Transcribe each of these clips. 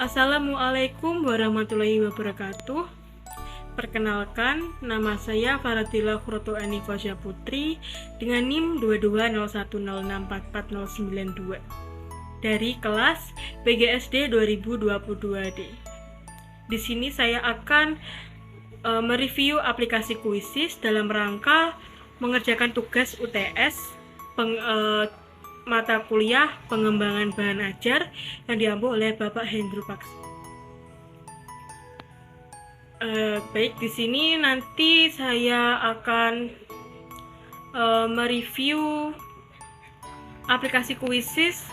Assalamualaikum warahmatullahi wabarakatuh. Perkenalkan, nama saya Faradila Khroto Anifasya Putri dengan NIM 2201064492 dari kelas PGSD 2022D. Di sini saya akan mereview aplikasi Quizizz dalam rangka mengerjakan tugas UTS mata kuliah pengembangan bahan ajar yang diambil oleh Bapak Hendro Paks. Baik, di sini nanti saya akan mereview aplikasi Quizizz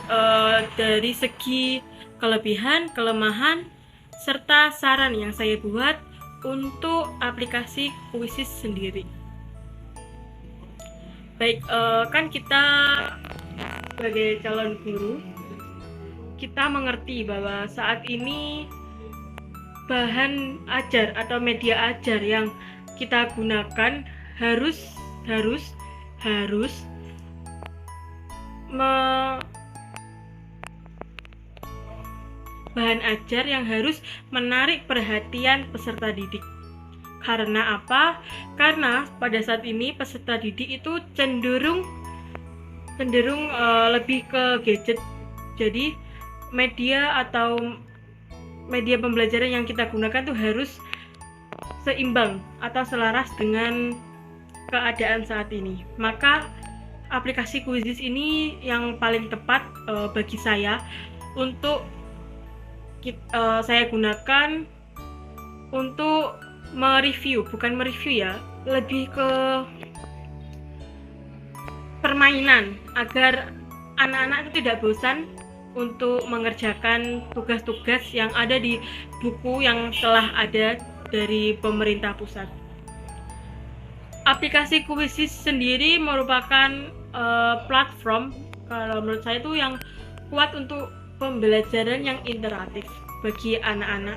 dari segi kelebihan, kelemahan, serta saran yang saya buat untuk aplikasi Quizizz sendiri. Baik, kan kita sebagai calon guru, kita mengerti bahwa saat ini bahan ajar atau media ajar yang kita gunakan harus bahan ajar yang harus menarik perhatian peserta didik. Karena apa? Karena pada saat ini peserta didik itu cenderung lebih ke gadget. Jadi media atau media pembelajaran yang kita gunakan tuh harus seimbang atau selaras dengan keadaan saat ini. Maka aplikasi Quizizz ini yang paling tepat bagi saya untuk saya gunakan untuk mereview, bukan mereview ya, lebih ke permainan agar anak-anak itu tidak bosan untuk mengerjakan tugas-tugas yang ada di buku yang telah ada dari pemerintah pusat. Aplikasi Quizizz sendiri merupakan platform, kalau menurut saya itu yang kuat untuk pembelajaran yang interaktif bagi anak-anak.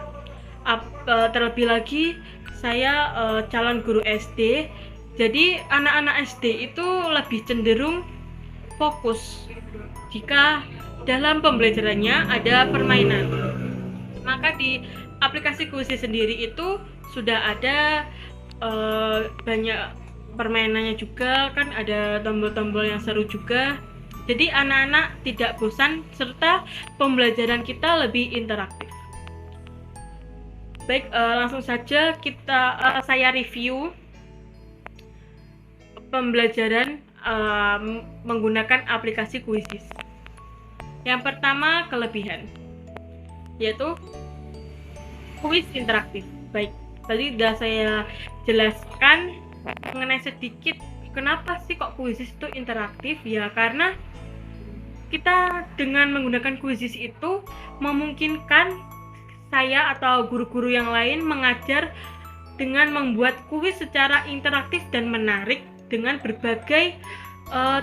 Terlebih lagi saya calon guru SD. Jadi anak-anak SD itu lebih cenderung fokus jika dalam pembelajarannya ada permainan. Maka di aplikasi Quizizz sendiri itu sudah ada banyak permainannya juga, kan ada tombol-tombol yang seru juga. Jadi anak-anak tidak bosan serta pembelajaran kita lebih interaktif. Baik, langsung saja saya review pembelajaran menggunakan aplikasi Quizizz. Yang pertama, kelebihan, yaitu kuis interaktif. Baik, tadi sudah saya jelaskan mengenai sedikit kenapa sih kok Quizizz itu interaktif. Ya karena kita dengan menggunakan Quizizz itu memungkinkan saya atau guru-guru yang lain mengajar dengan membuat kuis secara interaktif dan menarik dengan berbagai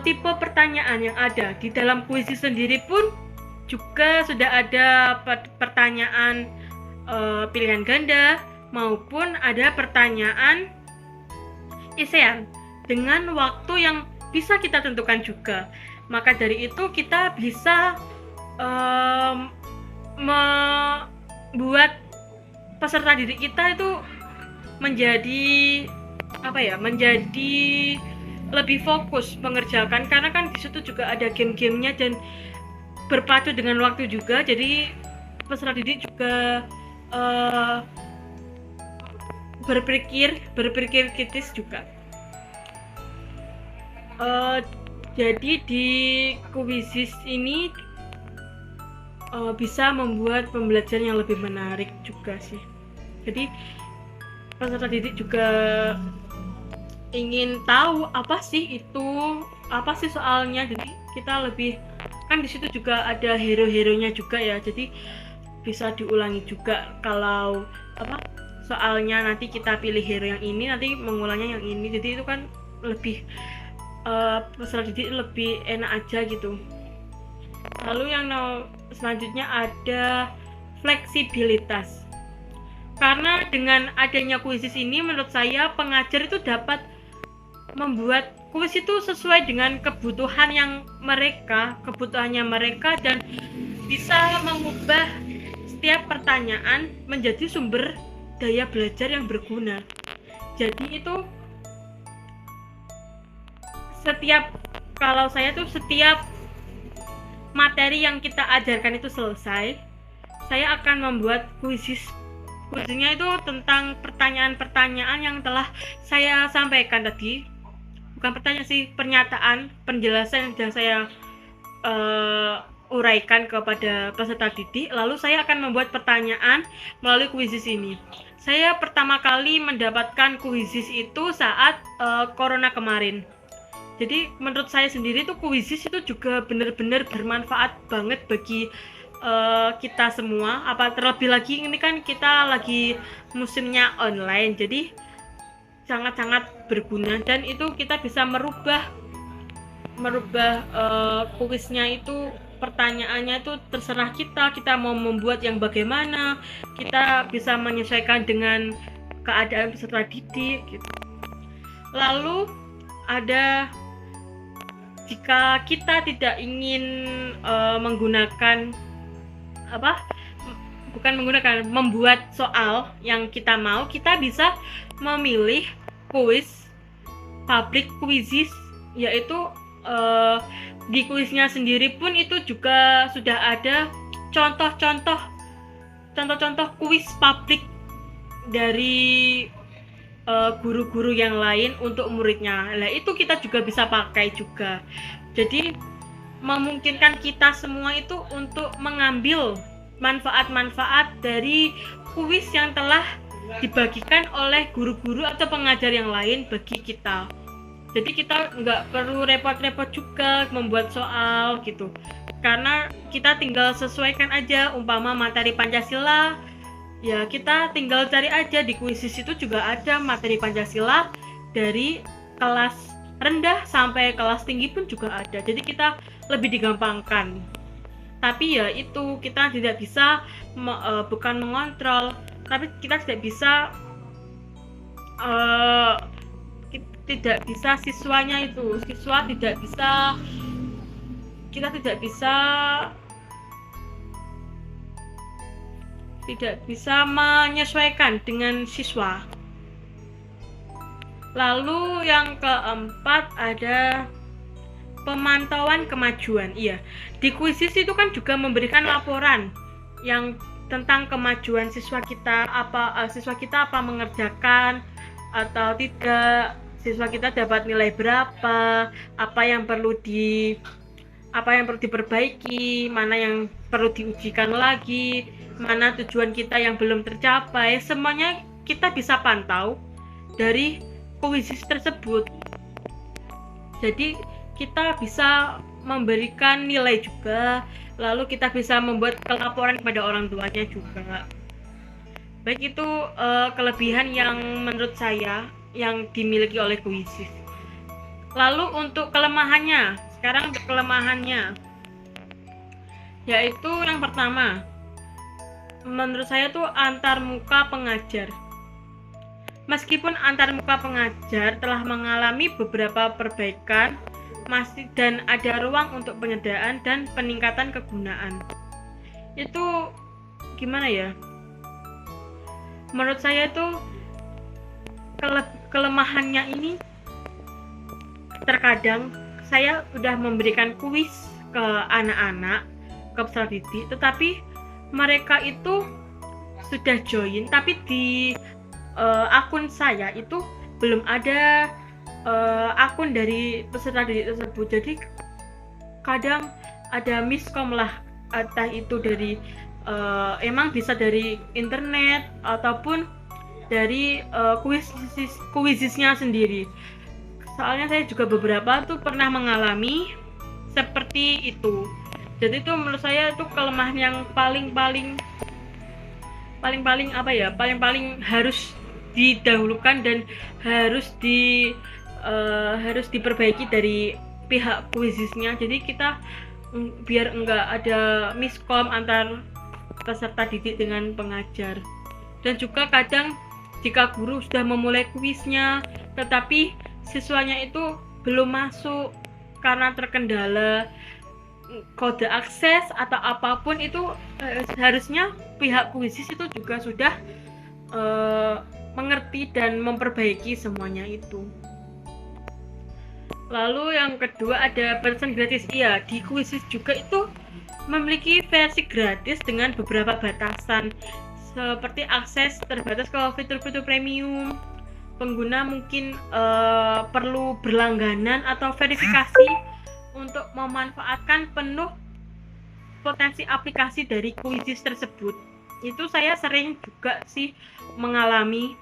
tipe pertanyaan yang ada. Di dalam Quizizz sendiri pun juga sudah ada pertanyaan pilihan ganda maupun ada pertanyaan esean dengan waktu yang bisa kita tentukan juga. Maka dari itu kita bisa membuat peserta didik kita itu menjadi lebih fokus mengerjakan, karena kan di situ juga ada game-gamenya dan berpacu dengan waktu juga. Jadi peserta didik juga berpikir kritis juga. Jadi di Quizizz ini bisa membuat pembelajaran yang lebih menarik juga sih. Jadi peserta didik juga ingin tahu apa sih soalnya. Jadi kita lebih, kan di situ juga ada hero-heronya juga ya. Jadi bisa diulangi juga kalau soalnya nanti kita pilih hero yang ini, nanti mengulangnya yang ini. Jadi itu kan lebih peserta didik lebih enak aja gitu. Lalu yang selanjutnya ada fleksibilitas. Karena dengan adanya Quizizz ini menurut saya pengajar itu dapat membuat kuis itu sesuai dengan kebutuhannya mereka dan bisa mengubah setiap pertanyaan menjadi sumber daya belajar yang berguna. Jadi itu kalau saya tuh setiap materi yang kita ajarkan itu selesai, saya akan membuat kuisisnya itu tentang pertanyaan-pertanyaan yang telah saya sampaikan tadi. Bukan pertanyaan sih, pernyataan, penjelasan yang sudah saya uraikan kepada peserta didik. Lalu saya akan membuat pertanyaan melalui kuisis ini. Saya pertama kali mendapatkan kuisis itu saat corona kemarin. Jadi menurut saya sendiri tuh kuisis itu juga benar-benar bermanfaat banget bagi kita semua. Terlebih lagi ini kan kita lagi musimnya online, jadi sangat-sangat berguna, dan itu kita bisa merubah kuisnya itu, pertanyaannya itu terserah kita mau membuat yang bagaimana, kita bisa menyesuaikan dengan keadaan peserta didik gitu. Lalu ada, jika kita tidak ingin membuat soal yang kita mau, kita bisa memilih kuis public quizzes, yaitu di kuisnya sendiri pun itu juga sudah ada contoh-contoh kuis publik dari guru-guru yang lain untuk muridnya. Nah, itu kita juga bisa pakai juga. Jadi memungkinkan kita semua itu untuk mengambil manfaat-manfaat dari kuis yang telah dibagikan oleh guru-guru atau pengajar yang lain bagi kita. Jadi kita nggak perlu repot-repot juga membuat soal gitu, karena kita tinggal sesuaikan aja. Umpama materi Pancasila, ya kita tinggal cari aja di kuisis itu juga ada materi Pancasila dari kelas rendah sampai kelas tinggi pun juga ada. Jadi kita lebih digampangkan. Tapi ya itu, kita tidak bisa bukan mengontrol, tapi kita tidak bisa siswanya itu, siswa tidak bisa, kita tidak bisa menyesuaikan dengan siswa. Lalu yang keempat ada pemantauan kemajuan. Iya, di kuisis itu kan juga memberikan laporan yang tentang kemajuan siswa kita, siswa kita apa mengerjakan atau tidak, siswa kita dapat nilai berapa, apa yang perlu diperbaiki, mana yang perlu diujikan lagi, mana tujuan kita yang belum tercapai. Semuanya kita bisa pantau dari kuisis tersebut. Jadi kita bisa memberikan nilai juga, lalu kita bisa membuat laporan kepada orang tuanya juga. Baik, itu kelebihan yang menurut saya yang dimiliki oleh kuisis. Lalu untuk kelemahannya, sekarang untuk kelemahannya, yaitu yang pertama, menurut saya tuh antarmuka pengajar. Meskipun antarmuka pengajar telah mengalami beberapa perbaikan, masih dan ada ruang untuk penyederhanaan dan peningkatan kegunaan. Itu gimana ya? Menurut saya itu kelemahannya ini, terkadang saya sudah memberikan kuis ke anak-anak, ke peserta didik, tetapi mereka itu sudah join, tapi di akun saya itu belum ada akun dari peserta didik tersebut. Jadi kadang ada miskom lah, entah itu dari emang bisa dari internet ataupun dari kuisisnya sendiri. Soalnya saya juga beberapa tuh pernah mengalami seperti itu. Jadi itu menurut saya itu kelemahan yang paling harus didahulukan dan harus diperbaiki dari pihak kuisisnya. Jadi kita biar enggak ada miskom antar peserta didik dengan pengajar. Dan juga kadang jika guru sudah memulai kuisnya tetapi siswanya itu belum masuk karena terkendala kode akses atau apapun itu harusnya pihak kuisis itu juga sudah mengerti dan memperbaiki semuanya itu. Lalu yang kedua ada versi gratis. Iya, di kuisis juga itu memiliki versi gratis dengan beberapa batasan seperti akses terbatas ke fitur-fitur premium. Pengguna mungkin perlu berlangganan atau verifikasi untuk memanfaatkan penuh potensi aplikasi dari kuisis tersebut. Itu saya sering juga sih mengalami,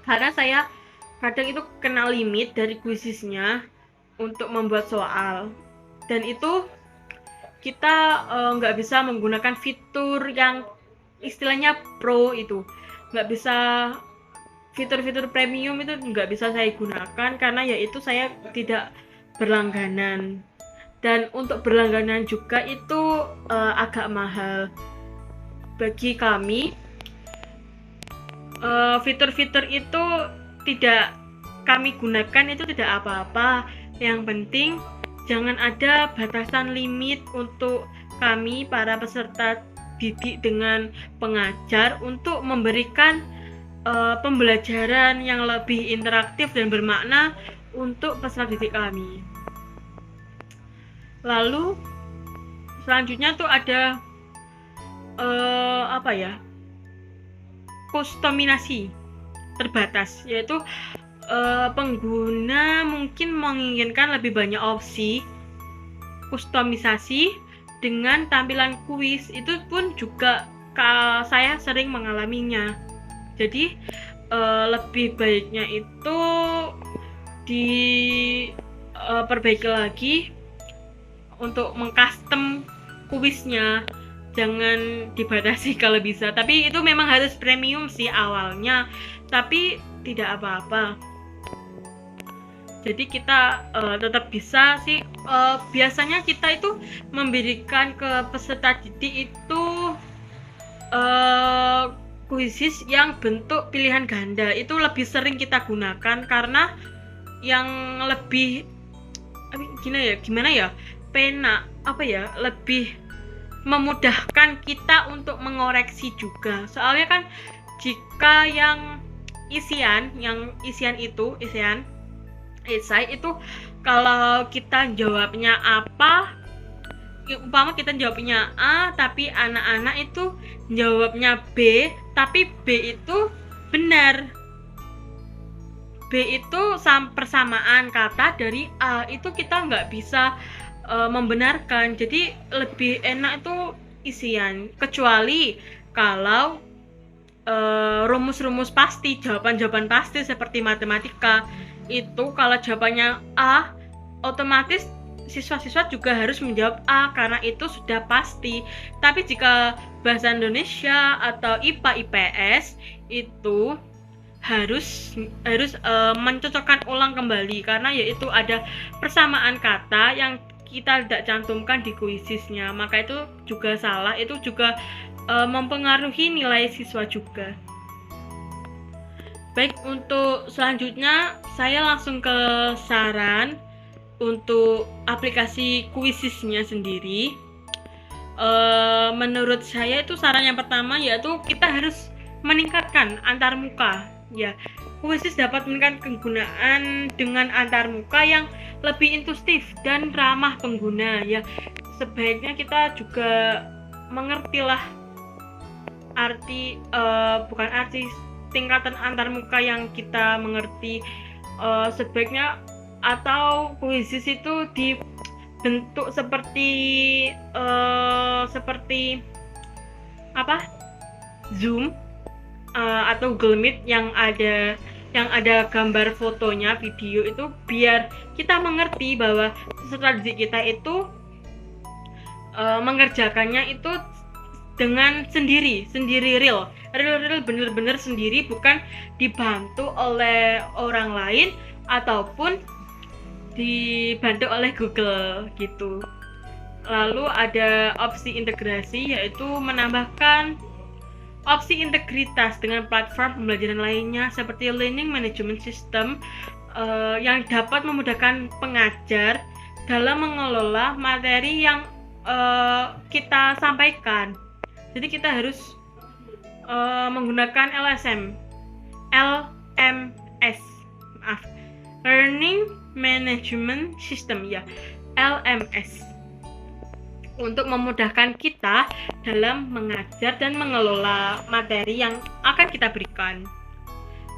karena saya kadang itu kena limit dari kuisisnya untuk membuat soal, dan itu kita nggak bisa menggunakan fitur yang istilahnya pro, itu nggak bisa, fitur-fitur premium itu nggak bisa saya gunakan karena yaitu saya tidak berlangganan, dan untuk berlangganan juga itu agak mahal bagi kami. Fitur-fitur itu tidak kami gunakan, itu tidak apa-apa, yang penting jangan ada batasan limit untuk kami para peserta didik dengan pengajar untuk memberikan pembelajaran yang lebih interaktif dan bermakna untuk peserta didik kami. Lalu selanjutnya tuh ada kustomisasi terbatas, yaitu pengguna mungkin menginginkan lebih banyak opsi kustomisasi dengan tampilan kuis. Itu pun juga saya sering mengalaminya. Jadi lebih baiknya itu diperbaiki lagi untuk mengcustom kuisnya, jangan dibatasi kalau bisa. Tapi itu memang harus premium sih awalnya, tapi tidak apa-apa. Jadi kita tetap bisa sih. Biasanya kita itu memberikan ke peserta didik itu kuisis yang bentuk pilihan ganda. Itu lebih sering kita gunakan karena yang lebih gimana ya, lebih memudahkan kita untuk mengoreksi juga. Soalnya kan jika yang isian esai itu kalau kita jawabnya apa, umpama kita jawabnya A tapi anak-anak itu jawabnya B, tapi B itu benar, B itu persamaan kata dari A, itu kita nggak bisa membenarkan. Jadi lebih enak itu isian, kecuali kalau rumus-rumus pasti, jawaban-jawaban pasti seperti matematika, itu kalau jawabannya A, otomatis siswa-siswa juga harus menjawab A karena itu sudah pasti. Tapi jika bahasa Indonesia atau IPA IPS itu harus mencocokkan ulang kembali, karena yaitu ada persamaan kata yang kita tidak cantumkan di kuisisnya, maka itu juga salah, itu juga mempengaruhi nilai siswa juga. Baik, untuk selanjutnya saya langsung ke saran untuk aplikasi kuisisnya sendiri. Menurut saya itu saran yang pertama yaitu kita harus meningkatkan antarmuka. Ya, kuisis dapat meningkatkan penggunaan dengan antarmuka yang lebih intuitif dan ramah pengguna. Ya, sebaiknya kita juga mengertilah bukan arti tingkatan antarmuka yang kita mengerti. Sebaiknya atau kuisis itu dibentuk seperti Zoom atau Google Meet yang ada gambar fotonya, video itu, biar kita mengerti bahwa peserta didik kita itu mengerjakannya itu dengan sendiri real bener-bener sendiri, bukan dibantu oleh orang lain ataupun dibantu oleh Google gitu. Lalu ada opsi integrasi, yaitu menambahkan opsi integritas dengan platform pembelajaran lainnya seperti Learning Management System yang dapat memudahkan pengajar dalam mengelola materi yang kita sampaikan. Jadi kita harus menggunakan LMS, Learning Management System ya, LMS, untuk memudahkan kita dalam mengajar dan mengelola materi yang akan kita berikan.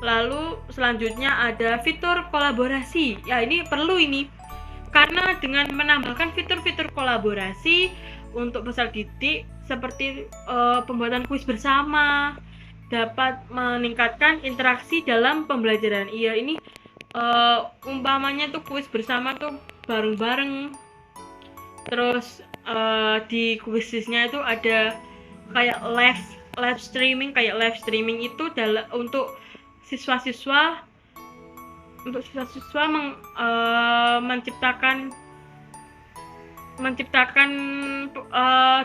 Lalu selanjutnya ada fitur kolaborasi. Ya, ini perlu ini. Karena dengan menambahkan fitur-fitur kolaborasi untuk peserta didik seperti pembuatan kuis bersama dapat meningkatkan interaksi dalam pembelajaran. Iya, ini umpamanya tuh kuis bersama tuh bareng-bareng. Terus di kuisnya itu ada kayak live streaming, itu untuk siswa-siswa menciptakan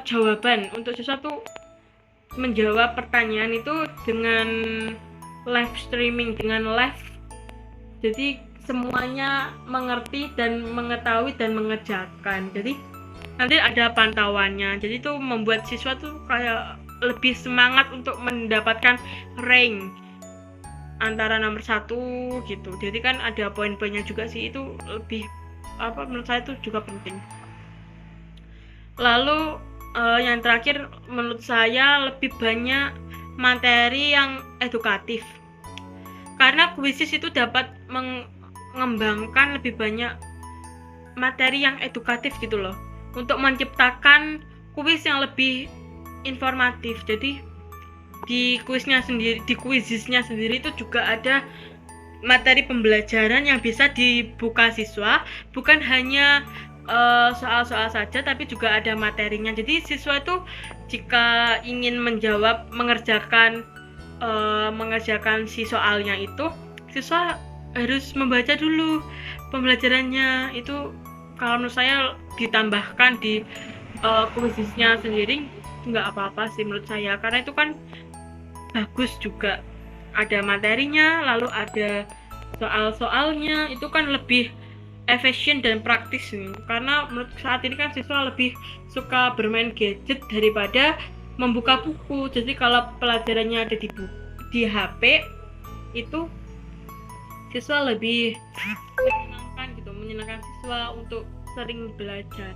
jawaban, untuk siswa tuh menjawab pertanyaan itu dengan live streaming, dengan live. Jadi semuanya mengerti dan mengetahui dan mengerjakan. Jadi nanti ada pantauannya. Jadi itu membuat siswa tuh kayak lebih semangat untuk mendapatkan rank antara nomor 1 gitu. Jadi kan ada poin-poinnya juga sih, itu lebih menurut saya itu juga penting. Lalu yang terakhir menurut saya lebih banyak materi yang edukatif. Karena kuisis itu dapat mengembangkan lebih banyak materi yang edukatif gitu loh, untuk menciptakan kuis yang lebih informatif. Jadi di kuisisnya sendiri itu juga ada materi pembelajaran yang bisa dibuka siswa, bukan hanya soal-soal saja, tapi juga ada materinya. Jadi siswa itu jika ingin mengerjakan si soalnya itu, siswa harus membaca dulu pembelajarannya. Itu kalau menurut saya ditambahkan di kuisisnya sendiri nggak apa-apa sih menurut saya, karena itu kan bagus juga, ada materinya lalu ada soal-soalnya, itu kan lebih efisien dan praktis nih. Karena menurut saat ini kan siswa lebih suka bermain gadget daripada membuka buku. Jadi kalau pelajarannya ada di HP, itu siswa lebih menyenangkan siswa untuk sering belajar.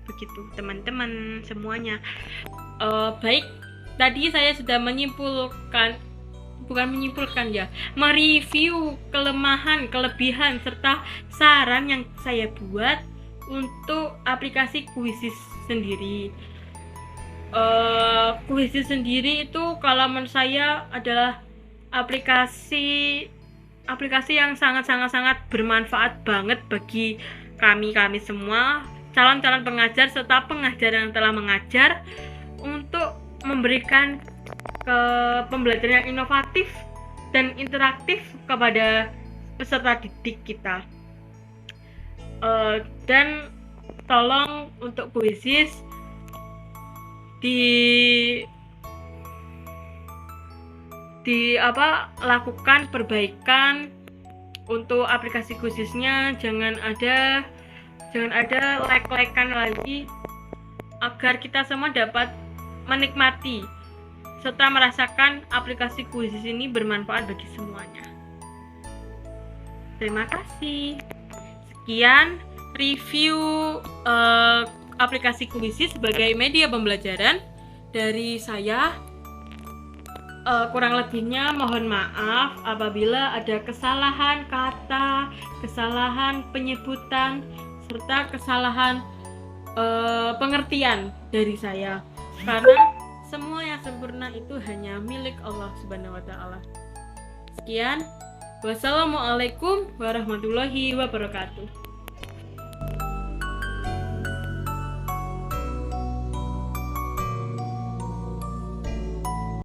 Begitu teman-teman semuanya. Baik, tadi saya sudah mereview kelemahan, kelebihan, serta saran yang saya buat untuk aplikasi Quizzes sendiri. Quizzes sendiri itu kalau menurut saya adalah aplikasi yang sangat bermanfaat banget bagi kami semua, calon-calon pengajar serta pengajar yang telah mengajar, untuk memberikan pembelajaran yang inovatif dan interaktif kepada peserta didik kita. Dan tolong untuk Quizzes lakukan perbaikan untuk aplikasi Quizzesnya. Jangan ada like-like-an lagi, agar kita semua dapat menikmati serta merasakan aplikasi Quizzes ini bermanfaat bagi semuanya. Terima kasih. Sekian review aplikasi Quizzes sebagai media pembelajaran dari saya. Kurang lebihnya mohon maaf apabila ada kesalahan kata, kesalahan penyebutan, serta kesalahan pengertian dari saya. Karena semua yang sempurna itu hanya milik Allah Subhanahu wa Ta'ala. Sekian, wassalamualaikum warahmatullahi wabarakatuh.